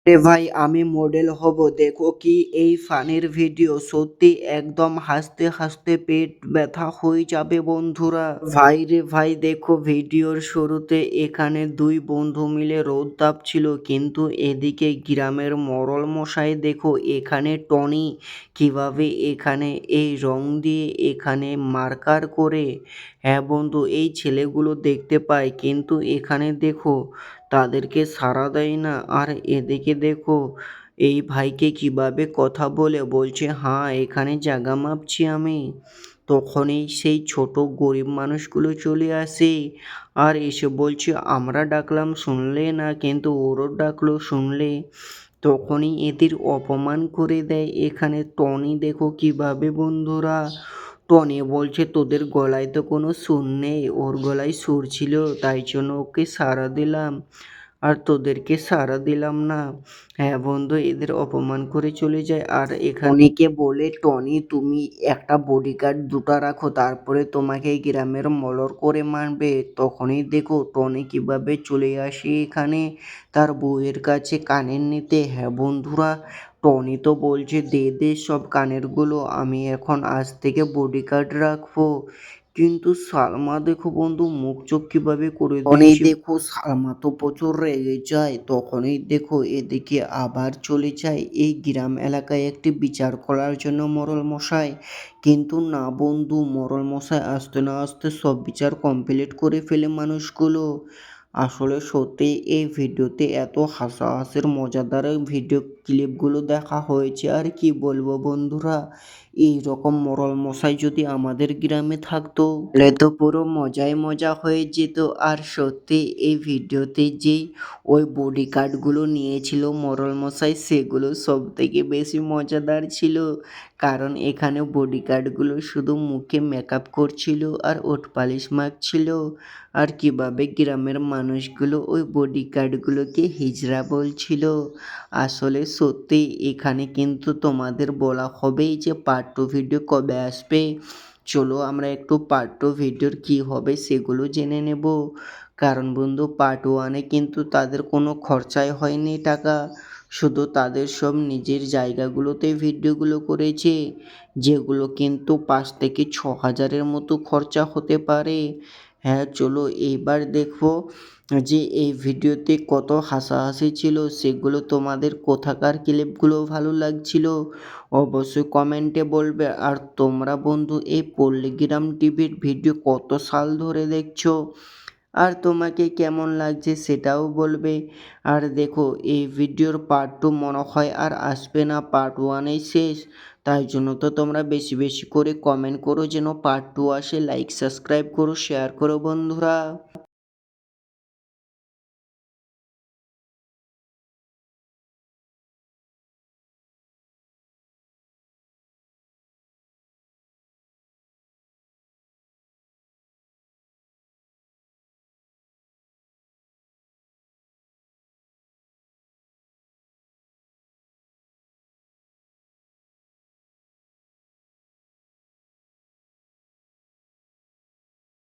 রে ভাই আমি মডেল হব দেখো কি এই ফানির ভিডিও সত্যি একদম হাসতে হাসতে পেট ব্যথা হয়ে যাবে বন্ধুরা। ভাই রে ভাই দেখো ভিডিওর শুরুতে এখানে দুই বন্ধু মিলে রোদ তাপছিল, কিন্তু এদিকে গ্রামের মরল মশাই দেখো এখানে টনি কিভাবে এখানে এই রং দিয়ে এখানে মার্কার করে। হ্যাঁ বন্ধু, এই ছেলেগুলো দেখতে পায় কিন্তু এখানে দেখো তাদেরকে সাড়া দেয় না। আর এদিকে দেখো এই ভাইকে কিভাবে কথা বলে বলছে হ্যাঁ এখানে জায়গা মাপছি আমি। তখনই সেই ছোট গরিব মানুষগুলো চলে আসে আর এসে বলছে আমরা ডাকলাম শুনলে না, কিন্তু ওরও ডাকলো শুনলে। তখনই এদের অপমান করে দেয় এখানে টনি দেখো কিভাবে বন্ধুরা। টনি বলছে তোদের গলায় তো কোনো সুর নেই, ওর গলায় সুর ছিল তাই জন্য ওকে সাড়া দিলাম আর তোদেরকে সাড়া দিলাম না। হ্যাঁ বন্ধু, এদের অপমান করে চলে যায়। আর এখানে টনিকে বলে টনি তুমি একটা বডিগার্ড দুটো রাখো তারপরে তোমাকে এই গ্রামের মলর করে মারবে। তখনই দেখো টনি কিভাবে চলে আসে এখানে তার বউয়ের কাছে কানের নিতে। হ্যাঁ বন্ধুরা, টনি তো বলছে দে দে সব কানেরগুলো, আমি এখন আজ থেকে বডিগার্ড রাখবো। কিন্তু সালমা দেখো বন্ধু মুখ চোখ কিভাবে করে দিচ্ছে। দেখো সালমা তো প্রচুর রেগে যায়। তখনই দেখো এদিকে আবার চলে যায় এই গ্রাম এলাকায় একটি বিচার করার জন্য মোড়ল মশাই। কিন্তু না বন্ধু, মোড়ল মশাই আসতে না আসতে সব বিচার কমপ্লিট করে ফেলে মানুষগুলো। আসলে সত্যি এই ভিডিওতে এত হাসাহাসির মজাদার ভিডিও ক্লিপগুলো দেখা হয়েছে আর কি বলবো বন্ধুরা। এই রকম মোড়ল মশাই যদি আমাদের গ্রামে থাকতো তাহলে তো পুরো মজাই মজা হয়ে যেত। আর সত্যি এই ভিডিওতে যেই ওই বডিগার্ডগুলো নিয়েছিল মোড়ল মশাই সেগুলো সব থেকে বেশি মজাদার ছিল, কারণ এখানে বডিগার্ডগুলো শুধু মুখে মেকআপ করছিল আর ওঠ পালিশ মাখছিল। আর কিভাবে গ্রামের মানুষগুলো ওই বডিগার্ডগুলোকে হিজড়া বলছিল। আসলে সত্যি এখানে কিন্তু তোমাদের বলা হবেই যে পার্ট 2 ভিডিও কবে আসবে। চলো আমরা একটু পার্ট 2 ভিডিওর কী হবে সেগুলো জেনে নেব। কারণ বন্ধু পার্ট 1-এ কিন্তু তাদের কোনো খরচাই হয়নি টাকা, শুধু তাদের সব নিজের জায়গাগুলোতে ভিডিওগুলো করেছে, যেগুলো কিন্তু 5 থেকে 6,000-এর মতো খরচা হতে পারে। হ্যাঁ চলো এইবার দেখো যে এই ভিডিওতে কত হাসাহাসি ছিল সেগুলো তোমাদের কোথাকার ক্লিপগুলো ভালো লাগছিল অবশ্যই কমেন্টে বলবে। আর তোমরা বন্ধু এই পল্লীগ্রাম টিভির ভিডিও কত সাল ধরে দেখছো আর তোমাকে কেমন লাগছে সেটাও বলবে। আর দেখো এই ভিডিওর পার্ট 2 মনে হয় আর আসবে না, পার্ট 1-এই শেষ। তাই জন্য তো তোমরা বেশি বেশি করে কমেন্ট করো যেন পার্ট 2 আসে, লাইক সাবস্ক্রাইব করো, শেয়ার করো বন্ধুরা।